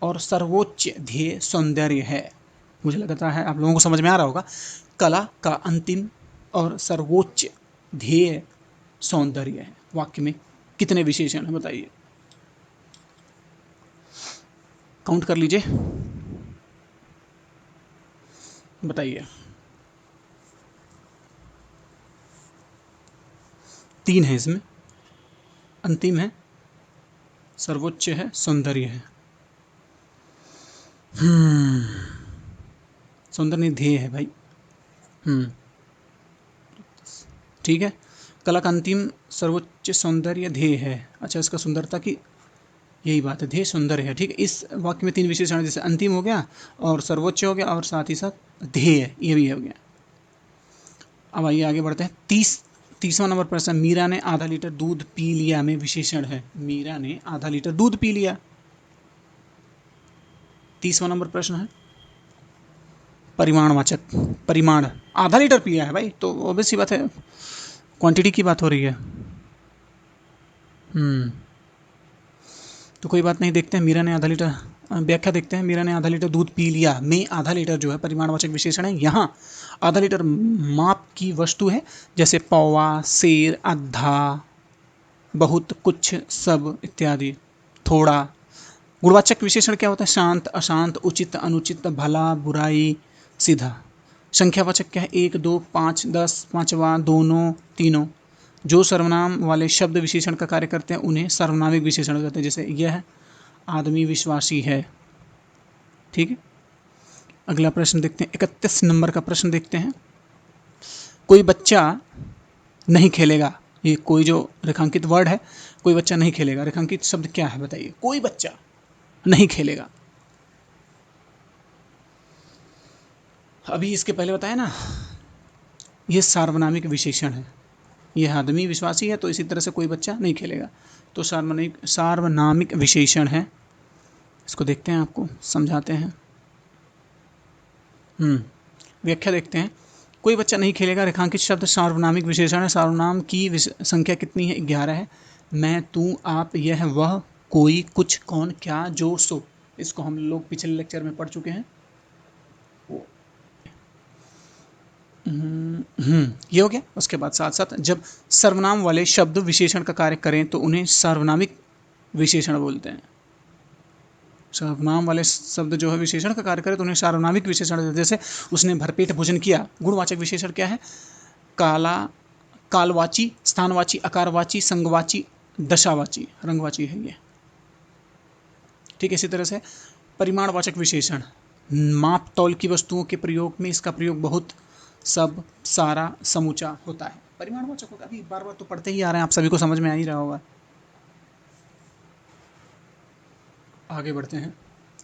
और सर्वोच्च ध्येय सौंदर्य है। मुझे लगता है आप लोगों को समझ में आ रहा होगा। कला का अंतिम और सर्वोच्च ध्येय सौंदर्य है। वाक्य में कितने विशेषण हैं बताइए, काउंट कर लीजिए, बताइए। 3 है इसमें, अंतिम है, सर्वोच्च है, सौंदर्य है। सौंदर्य नहीं, ध्येय है भाई। ठीक है, कला का अंतिम सर्वोच्च सौंदर्य ध्येय है। अच्छा, इसका सुंदरता की यही बात है, ध्येय सुंदर है। ठीक है, इस वाक्य में 3 विशेषण, जैसे अंतिम हो गया और सर्वोच्च हो गया और साथ ही साथ ध्येय, ये भी हो गया। अब आइए आगे बढ़ते हैं। 30वां नंबर प्रश्न, मीरा ने आधा लीटर दूध पी लिया में विशेषण है। मीरा ने आधा लीटर दूध पी लिया, 30वां नंबर प्रश्न है। परिमाणवाचक, परिमाण, आधा लीटर पिया है भाई, तो ऑब्वियस सी बात है, क्वांटिटी की बात हो रही है। तो कोई बात नहीं, देखते हैं मीरा ने आधा लीटर, व्याख्या देखते हैं। मीरा ने आधा लीटर दूध पी लिया में आधा लीटर जो है परिमाणवाचक विशेषण है। यहाँ आधा लीटर माप की वस्तु है, जैसे पौवा, सेर, आधा, बहुत, कुछ, सब इत्यादि, थोड़ा। गुणवाचक विशेषण क्या होता है? शांत, अशांत, उचित, अनुचित, भला, बुराई, सीधा। संख्यावाचक क्या है? 1, 2, 5, 10, पांचवा, दोनों, तीनों। जो सर्वनाम वाले शब्द विशेषण का कार्य करते हैं उन्हें सर्वनामिक विशेषण कहते हैं। जैसे यह आदमी विश्वासी है। ठीक है, अगला प्रश्न देखते हैं। 31 नंबर का प्रश्न देखते हैं। कोई बच्चा नहीं खेलेगा, ये कोई जो रेखांकित वर्ड है, कोई बच्चा नहीं खेलेगा, रेखांकित शब्द क्या है बताइए? कोई बच्चा नहीं खेलेगा। अभी इसके पहले बताया ना, ये सार्वनामिक विशेषण है। यह आदमी विश्वासी है, तो इसी तरह से कोई बच्चा नहीं खेलेगा, तो सार्वनामिक विशेषण है। इसको देखते हैं, आपको समझाते हैं। व्याख्या देखते हैं। कोई बच्चा नहीं खेलेगा, रेखांकित शब्द सार्वनामिक विशेषण है। सार्वनाम की संख्या कितनी है? 11 है। मैं, तू, आप, यह, वह, कोई, कुछ, कौन, क्या, जो, सो। इसको हम लोग पिछले लेक्चर में पढ़ चुके हैं। ये हो गया। उसके बाद साथ साथ जब सर्वनाम वाले शब्द विशेषण का कार्य करें तो उन्हें सार्वनामिक विशेषण बोलते हैं। सर्वनाम वाले शब्द जो है विशेषण का कार्य करें तो उन्हें सार्वनामिक विशेषण देते हैं। जैसे उसने भरपेट भोजन किया, गुणवाचक विशेषण क्या है? काला, कालवाची, स्थानवाची, आकारवाची, संगवाची, दशावाची, रंगवाची है ये। ठीक है, इसी तरह से परिमाणवाचक विशेषण, माप तौल की वस्तुओं के प्रयोग में इसका प्रयोग बहुत, सब, सारा, समूचा होता है। परिमाणवाचक होगा, अभी बार बार तो पढ़ते ही आ रहे हैं, आप सभी को समझ में आ ही रहा होगा। आगे बढ़ते हैं।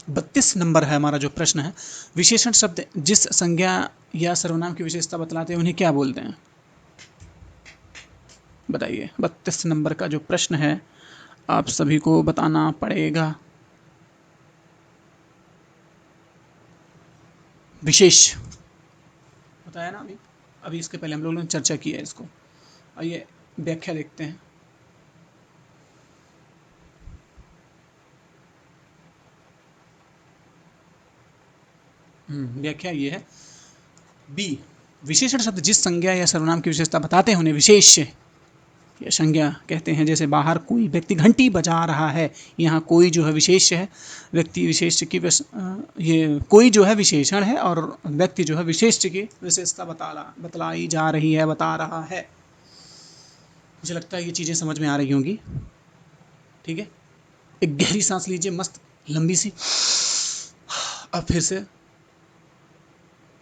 32 नंबर है हमारा जो प्रश्न है। विशेषण शब्द जिस संज्ञा या सर्वनाम की विशेषता बतलाते हैं उन्हें क्या बोलते हैं? बताइए। 32 नंबर का जो प्रश्न है आप सभी को बताना पड़ेगा। विशेष बताया ना अभी, अभी इसके पहले हम लोगों ने चर्चा की है इसको। आइए व्याख्या देखते हैं। व्याख्या ये है। बी, विशेषण शब्द जिस संज्ञा या सर्वनाम की विशेषता बताते हैं उन्हें विशेष या संज्ञा कहते हैं। जैसे बाहर कोई व्यक्ति घंटी बजा रहा है, यहाँ कोई जो है विशेष है, व्यक्ति विशेष की ये कोई जो है विशेषण है और व्यक्ति जो है विशेष की विशेषता बतलाई जा रही है, बता रहा है। मुझे लगता है ये चीज़ें समझ में आ रही होंगी। ठीक है, एक गहरी सांस लीजिए, मस्त लंबी सी। अब फिर से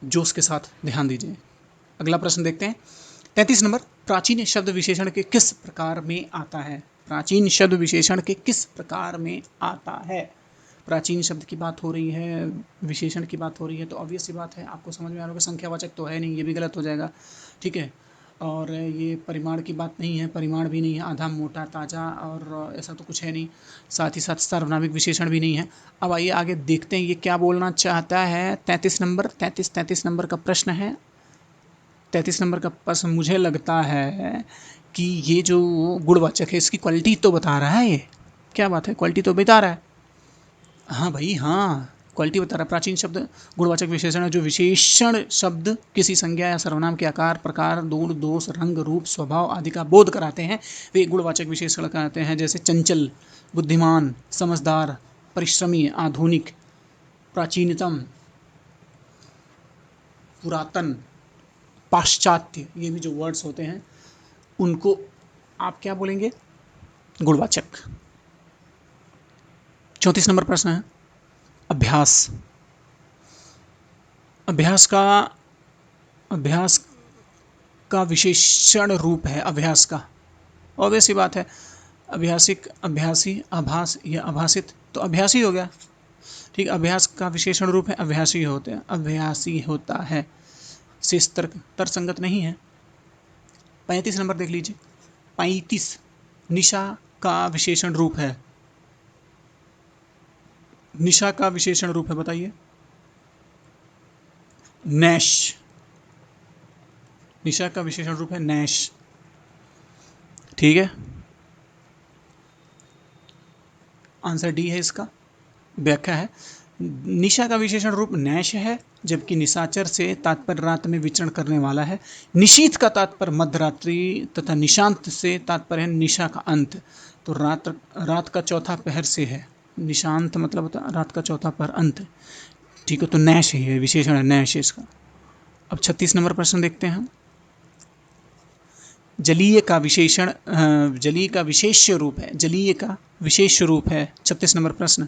जोश के साथ ध्यान दीजिए। अगला प्रश्न देखते हैं। 33 नंबर, प्राचीन शब्द विशेषण के किस प्रकार में आता है? प्राचीन शब्द विशेषण के किस प्रकार में आता है? प्राचीन शब्द की बात हो रही है, विशेषण की बात हो रही है, तो ऑब्वियस सी बात है, आपको समझ में आ रहा होगा, संख्यावाचक तो है नहीं, ये भी गलत हो जाएगा। ठीक है, और ये परिमाण की बात नहीं है, परिमाण भी नहीं है, आधा, मोटा, ताज़ा और ऐसा तो कुछ है नहीं। साथ ही साथ सार्वनामिक विशेषण भी नहीं है। अब आइए आगे देखते हैं ये क्या बोलना चाहता है। 33 नंबर का प्रश्न है। 33 नंबर का प्रश्न मुझे लगता है कि ये जो गुणवाचक है इसकी क्वालिटी तो बता रहा है ये। क्या बात है, क्वालिटी तो बता रहा है। हाँ भाई हाँ, क्वालिटी बता रहा है। प्राचीन शब्द गुणवाचक विशेषण है जो विशेषण शब्द किसी संज्ञा या सर्वनाम के आकार, प्रकार, गुण, दोष, रंग, रूप, स्वभाव आदि का बोध कराते हैं, वे गुणवाचक विशेषण कहलाते हैं। जैसे चंचल, बुद्धिमान, समझदार, परिश्रमी, आधुनिक, प्राचीनतम, पुरातन, पाश्चात्य, ये भी जो वर्ड्स होते हैं उनको आप क्या बोलेंगे? गुणवाचक। 34 नंबर प्रश्न है अभ्यास। अभ्यास का अभ्यास का विशेषण रूप है अभ्यास का। ऑब्वियस सी बात है, अभ्यासिक, अभ्यासी, आभास या आभासित, तो अभ्यासी हो गया। ठीक, अभ्यास का विशेषण रूप है अभ्यासी होते हैं, अभ्यासी होता है। शेष तर्क संगत नहीं है। 35 नंबर देख लीजिए। 35 निशा का विशेषण रूप है। निशा का विशेषण रूप है, बताइए। नैश। निशा का विशेषण रूप है नैश। ठीक है, आंसर डी है इसका। व्याख्या है, निशा का विशेषण रूप नैश है, जबकि निशाचर से तात्पर्य रात में विचरण करने वाला है। निशीथ का तात्पर्य मध्यरात्रि तथा निशांत से तात्पर्य है निशा का अंत। तो रात का चौथा पहर से है। निशांत मतलब होता है रात का चौथा पहर, अंत। ठीक है, तो नैश है, विशेषण है नैश इसका। अब 36 नंबर प्रश्न देखते हैं हम। जलीय का विशेषण जलीय का विशेष रूप है, जलीय का विशेष रूप है। 36 नंबर प्रश्न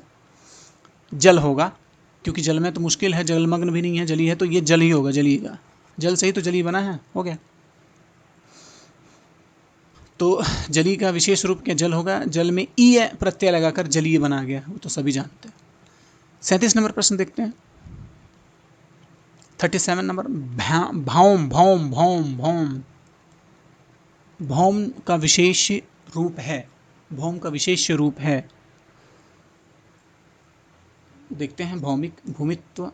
जल होगा, क्योंकि जल में तो मुश्किल है, जलमग्न भी नहीं है, जली है, तो ये जल ही होगा, जलीय का। जल से ही तो जली बना है, हो गया। तो जली का विशेष रूप क्या जल होगा, जल में ई प्रत्यय लगाकर जलीय बना गया, वो तो सभी जानते हैं। 37 नंबर प्रश्न देखते हैं। 37 नंबर भौम भौम भौम भौम। भौम का विशेष रूप है, भौम का विशेष रूप है। देखते हैं भौमिक, भूमित्व,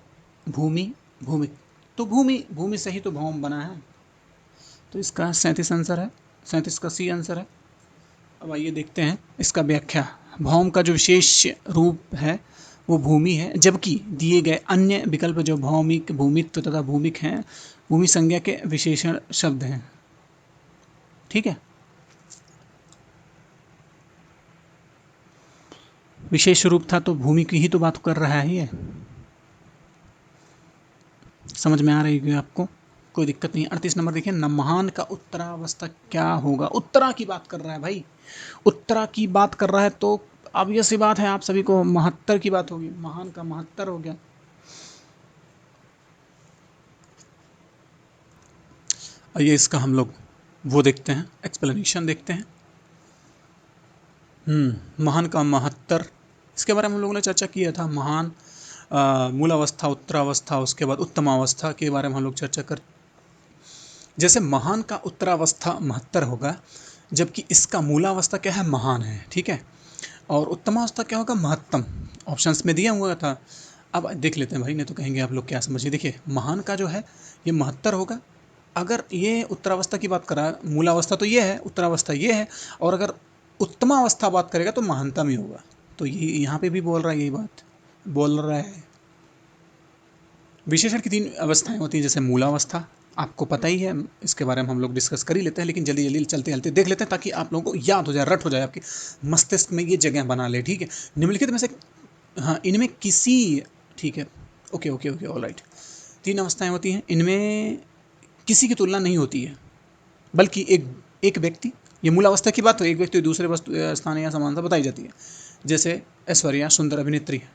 भूमि, भूमिक। तो भूमि, भूमि से ही तो भौम बना है, तो इसका 37 आंसर है, 37 का सी आंसर है। अब आइए देखते हैं इसका व्याख्या। भौम का जो विशेष रूप है वो भूमि है, जबकि दिए गए अन्य विकल्प जो भौमिक, भूमित्व तथा भूमिक हैं, भूमि संज्ञा के विशेषण शब्द हैं। ठीक है, विशेष रूप था तो भूमि की ही तो बात कर रहा है ये। समझ में आ रही है आपको, कोई दिक्कत नहीं। 38 नंबर देखिए, नमहान का उत्तरावस्था क्या होगा। उत्तरा की बात कर रहा है भाई, उत्तरा की बात कर रहा है, तो अब ये सी बात है आप सभी को महत्तर की बात होगी। महान का महत्तर हो गया। आइए इसका हम लोग वो देखते हैं, एक्सप्लेनेशन देखते हैं। महान का महत्तर, इसके बारे में हम लोगों ने चर्चा किया था। महान मूलावस्था, उत्तरावस्था, उसके बाद उत्तमावस्था के बारे में हम लोग चर्चा कर। जैसे महान का उत्तरावस्था महत्तर होगा, जबकि इसका मूलावस्था क्या है, महान है। ठीक है, और उत्तमावस्था क्या होगा, महत्तम। ऑप्शंस में दिया हुआ था। अब देख लेते हैं भाई, नहीं तो कहेंगे आप लोग क्या समझिए। देखिए, महान का जो है ये महत्तर होगा। अगर ये उत्तरावस्था की बात कर रहा है, मूलावस्था तो ये है, उत्तरावस्था ये है, और अगर उत्तमावस्था बात करेगा तो महानतम ही होगा। तो ये यहाँ पे भी बोल रहा है, यही बात बोल रहा है। विशेषण की 3 अवस्थाएं होती हैं, जैसे मूलावस्था, आपको पता ही है, इसके बारे में हम लोग डिस्कस कर ही लेते हैं, लेकिन जल्दी जल्दी चलते चलते देख लेते हैं, ताकि आप लोगों को याद हो जाए, रट हो जाए, आपके मस्तिष्क में ये जगह बना ले। ठीक है, निम्नलिखित में से, हाँ, इनमें किसी, ठीक है, okay okay okay, all right. 3 अवस्थाएं होती हैं, इनमें किसी की तुलना नहीं होती है, बल्कि एक एक व्यक्ति, ये मूलावस्था की बात हो, एक व्यक्ति दूसरे वस्तु स्थान या समानता बताई जाती है। जैसे ऐश्वर्या सुंदर अभिनेत्री है।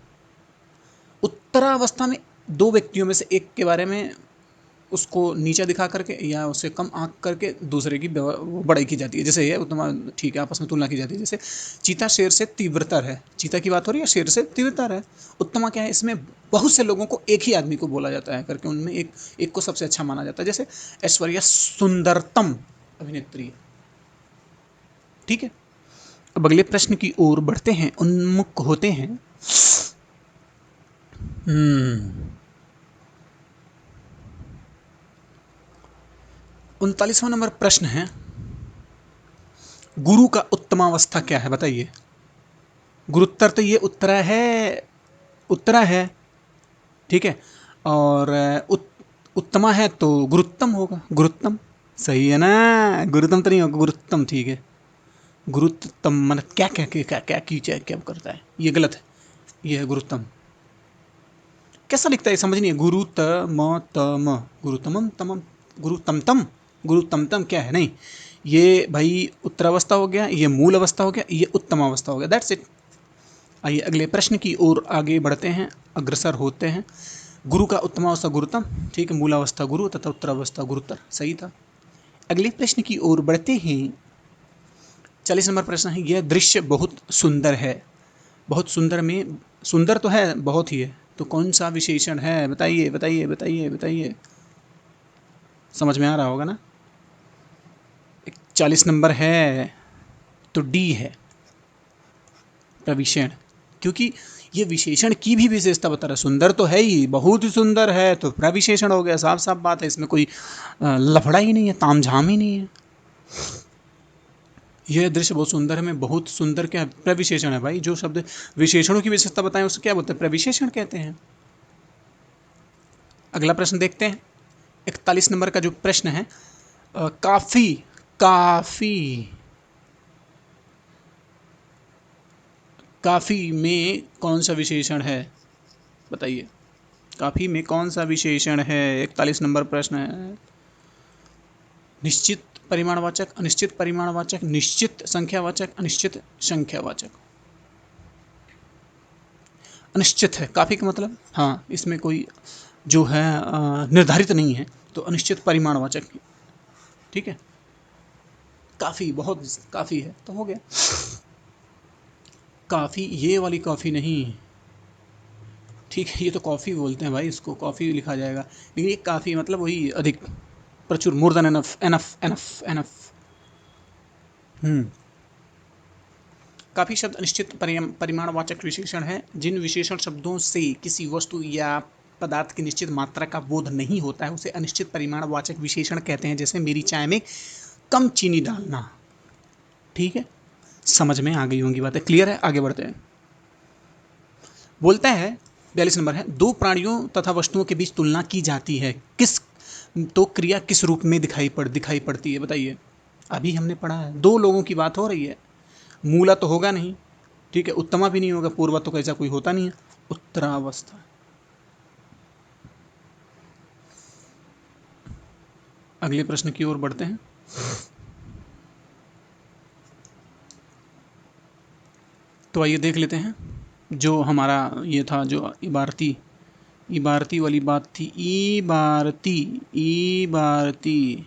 उत्तरावस्था में 2 व्यक्तियों में से एक के बारे में उसको नीचा दिखा करके या उससे कम आंक करके दूसरे की बड़ाई की जाती है। जैसे ये उत्तमा, ठीक है, आपस में तुलना की जाती है। जैसे चीता शेर से तीव्रतर है, चीता की बात हो रही है, शेर से तीव्रतर है। उत्तमा क्या है, इसमें बहुत से लोगों को एक ही आदमी को बोला जाता है करके, उनमें एक को सबसे अच्छा माना जाता है। जैसे ऐश्वर्या सुंदरतम, अभिनेत्री। ठीक है, अब अगले प्रश्न की ओर बढ़ते हैं, उन्मुख होते हैं। 39वां नंबर प्रश्न है, गुरु का उत्तमावस्था क्या है, बताइए। गुरुत्तर तो ये उत्तरा है, उत्तरा है, ठीक है। और उत्तमा है तो गुरुत्तम होगा, गुरुत्तम। सही है ना, गुरुत्तम तो नहीं होगा, गुरुत्तम, ठीक है। गुरुत्तम मन क्या क्या क्या क्या क्या क्या, क्या करता है, ये गलत है, ये है गुरुत्तम। कैसा लिखता है समझ नहीं है, गुरुतम तम, गुरुतमम तमम, गुरुतमतम, गुरुतमतम क्या है, नहीं, ये भाई उत्तरावस्था हो गया, ये मूल अवस्था हो गया, ये उत्तम अवस्था हो गया, दैट्स इट। आइए अगले प्रश्न की ओर आगे बढ़ते हैं, अग्रसर होते हैं। गुरु का उत्तमावस्था गुरुतम, ठीक है, मूलावस्था गुरु तथा उत्तरावस्था गुरुतर, सही था। अगले प्रश्न की ओर बढ़ते हैं। 40 नंबर प्रश्न है, यह दृश्य बहुत सुंदर है। बहुत सुंदर में सुंदर तो है, बहुत ही है, तो कौन सा विशेषण है, बताइए बताइए बताइए बताइए। समझ में आ रहा होगा ना। 40 नंबर है तो डी है, प्रविशेण, क्योंकि ये विशेषण की भी विशेषता बता रहा है। सुंदर तो है ही, बहुत ही सुंदर है, तो प्रविशेषण हो गया, साफ साफ बात है, इसमें कोई लफड़ा ही नहीं है, तामझाम ही नहीं है। यह दृश्य बहुत सुंदर है में बहुत सुंदर क्या प्रविशेषण है भाई, जो शब्द विशेषणों की विशेषता बताएं उसे क्या बोलते हैं, प्रविशेषण कहते हैं। अगला प्रश्न देखते हैं, 41 नंबर का जो प्रश्न है, काफी, काफी, काफी में कौन सा विशेषण है, बताइए। काफी में कौन सा विशेषण है, 41 नंबर प्रश्न है। निश्चित परिमाणवाचक, अनिश्चित परिमाणवाचक, निश्चित संख्यावाचक, अनिश्चित संख्यावाचक। अनिश्चित है काफी का मतलब, हाँ, इसमें कोई जो है निर्धारित नहीं है, तो अनिश्चित परिमाणवाचक, ठीक है। काफी, बहुत काफी है तो हो गया। काफी ये वाली काफी नहीं, ठीक है, ये तो कॉफी बोलते हैं भाई, इसको कॉफी लिखा जाएगा, लेकिन ये काफी मतलब वही अधिक, प्रचुर, more than enough, enough enough enough. हम्म काफी शब्द अनिश्चित परिमाणवाचक विशेषण है, जिन विशेषण शब्दों से किसी वस्तु या पदार्थ की निश्चित मात्रा का बोध नहीं होता है उसे अनिश्चित परिमाणवाचक विशेषण कहते हैं। जैसे मेरी चाय में कम चीनी डालना, ठीक है, समझ में आ गई होंगी बातें, क्लियर है, आगे बढ़ते हैं। बोलता है 42 नंबर है, दो प्राणियों तथा वस्तुओं के बीच तुलना की जाती है, किस, तो क्रिया किस रूप में दिखाई पड़ती है, बताइए। अभी हमने पढ़ा है, दो लोगों की बात हो रही है, मूला तो होगा नहीं, ठीक है, उत्तमा भी नहीं होगा, पूर्वा तो कैसा कोई होता नहीं है, उत्तरावस्था। अगले प्रश्न की ओर बढ़ते हैं। तो आइए देख लेते हैं, जो हमारा ये था, जो इबारती, इबारती वाली बात थी, इबारती, इबारती,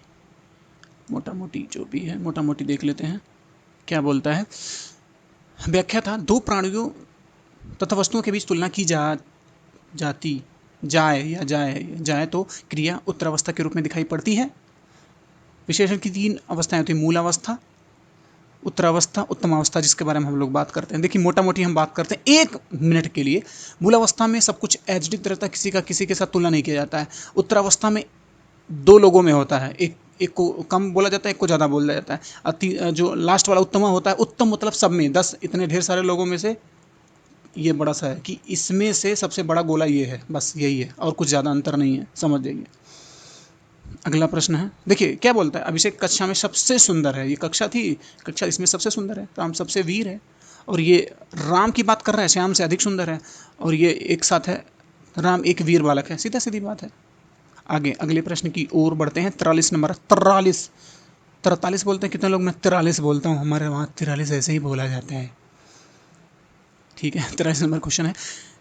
मोटा मोटी जो भी है, मोटा मोटी देख लेते हैं क्या बोलता है। व्याख्या था, दो प्राणियों तथा वस्तुओं के बीच तुलना की जाती जाए तो क्रिया उत्तरावस्था के रूप में दिखाई पड़ती है। विशेषण की तीन अवस्थाएं होती हैं, मूलावस्था, उत्तरावस्था, उत्तमावस्था, जिसके बारे में हम लोग बात करते हैं। देखिए मोटा मोटी हम बात करते हैं 1 मिनट के लिए। मूलावस्था में सब कुछ एज इट रहता है, किसी का किसी के साथ तुलना नहीं किया जाता है। उत्तरावस्था में दो लोगों में होता है, एक को कम बोला जाता है, एक को ज़्यादा बोला जाता है। जो लास्ट वाला उत्तमा होता है, उत्तम मतलब सब में 10, इतने ढेर सारे लोगों में से ये बड़ा सा है कि इसमें से सबसे बड़ा गोला ये है, बस यही है, और कुछ ज़्यादा अंतर नहीं है, समझ जाइए। अगला प्रश्न है, देखिए क्या बोलता है, अभिषेक कक्षा में सबसे सुंदर है, ये कक्षा थी, कक्षा इसमें सबसे सुंदर है, राम सबसे वीर है, और ये राम की बात कर रहा है, श्याम से अधिक सुंदर है, और ये एक साथ है, राम एक वीर बालक है, सीधा सीधी बात है। आगे अगले प्रश्न की ओर बढ़ते हैं। 43 नंबर, 43, 43 बोलते हैं कितने लोग, मैं 43 बोलता हूँ, हमारे वहाँ 43 ऐसे ही बोला जाता है, ठीक है। 43 नंबर क्वेश्चन है,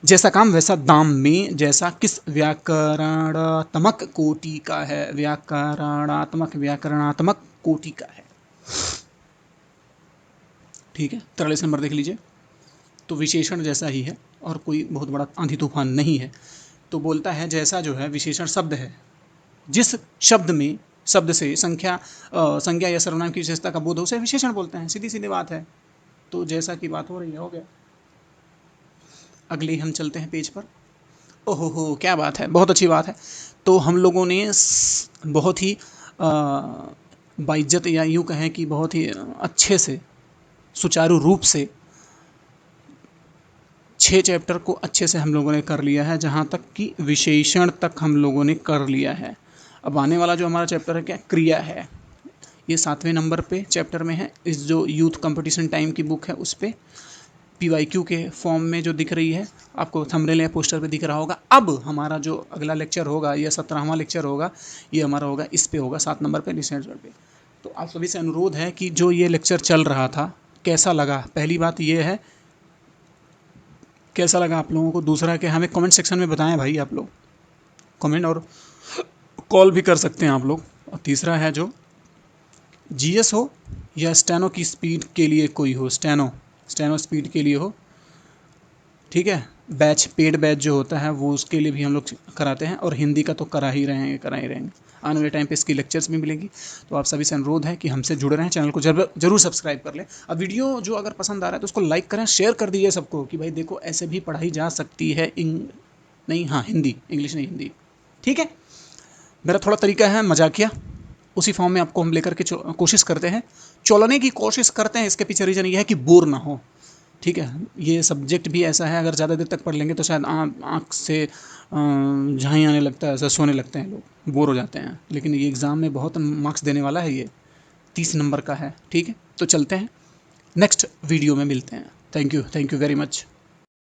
जैसा काम वैसा दाम में जैसा किस व्याकरणात्मक कोटि का है, व्याकरणात्मक कोटि का है, ठीक है। 43 नंबर देख लीजिए, तो विशेषण जैसा ही है और कोई बहुत बड़ा आंधी तूफान नहीं है। तो बोलता है जैसा जो है विशेषण शब्द है, जिस शब्द में शब्द से संज्ञा या सर्वनाम की विशेषता का बोध हो उसे विशेषण बोलते हैं, सीधी सीधी बात है। तो जैसा कि बात हो रही है, हो गया। अगले हम चलते हैं पेज पर। ओहो हो, क्या बात है, बहुत अच्छी बात है। तो हम लोगों ने बहुत ही बाइज्जत या यूँ कहें कि बहुत ही अच्छे से सुचारू रूप से 6 चैप्टर को अच्छे से हम लोगों ने कर लिया है, जहाँ तक कि विशेषण तक हम लोगों ने कर लिया है। अब आने वाला जो हमारा चैप्टर है क्या, क्रिया है। ये 7वें नंबर पे चैप्टर में है। इस जो यूथ कंपटीशन टाइम की बुक है उस पे PYQ के फॉर्म में जो दिख रही है, आपको थंबनेल या पोस्टर पे दिख रहा होगा। अब हमारा जो अगला लेक्चर होगा, या 17वां लेक्चर होगा, ये हमारा होगा इस पे, होगा 7 नंबर पे, रिसर्च पे। तो आप सभी से अनुरोध है कि जो ये लेक्चर चल रहा था कैसा लगा, पहली बात ये है, कैसा लगा आप लोगों को। दूसरा कि हमें कमेंट सेक्शन में बताएं भाई, आप लोग कमेंट और कॉल भी कर सकते हैं आप लोग। और तीसरा है जो GS हो या स्टेनो की स्पीड के लिए कोई हो, स्टेनो स्पीड के लिए हो, ठीक है। बैच, पेड बैच जो होता है वो उसके लिए भी हम लोग कराते हैं, और हिंदी का तो करा ही रहेंगे। आने वाले टाइम पे इसकी लेक्चर्स भी मिलेंगी। तो आप सभी से अनुरोध है कि हमसे जुड़े रहें, चैनल को जरूर सब्सक्राइब कर लें। अब वीडियो जो अगर पसंद आ रहा है तो उसको लाइक करें, शेयर कर दीजिए सबको कि भाई देखो ऐसे भी पढ़ाई जा सकती है। नहीं, हाँ हिंदी, इंग्लिश नहीं, हिंदी, ठीक है। मेरा थोड़ा तरीका है मजाकिया, उसी फॉर्म में आपको हम लेकर के कोशिश करते हैं, चलने की कोशिश करते हैं। इसके पीछे रीज़न ये है कि बोर ना हो, ठीक है। ये सब्जेक्ट भी ऐसा है, अगर ज़्यादा देर तक पढ़ लेंगे तो शायद आँख से झाई आने लगता है, ऐसा सोने लगते हैं लोग, बोर हो जाते हैं। लेकिन ये एग्ज़ाम में बहुत मार्क्स देने वाला है, ये 30 नंबर का है, ठीक है। तो चलते हैं, नेक्स्ट वीडियो में मिलते हैं। Thank you very much.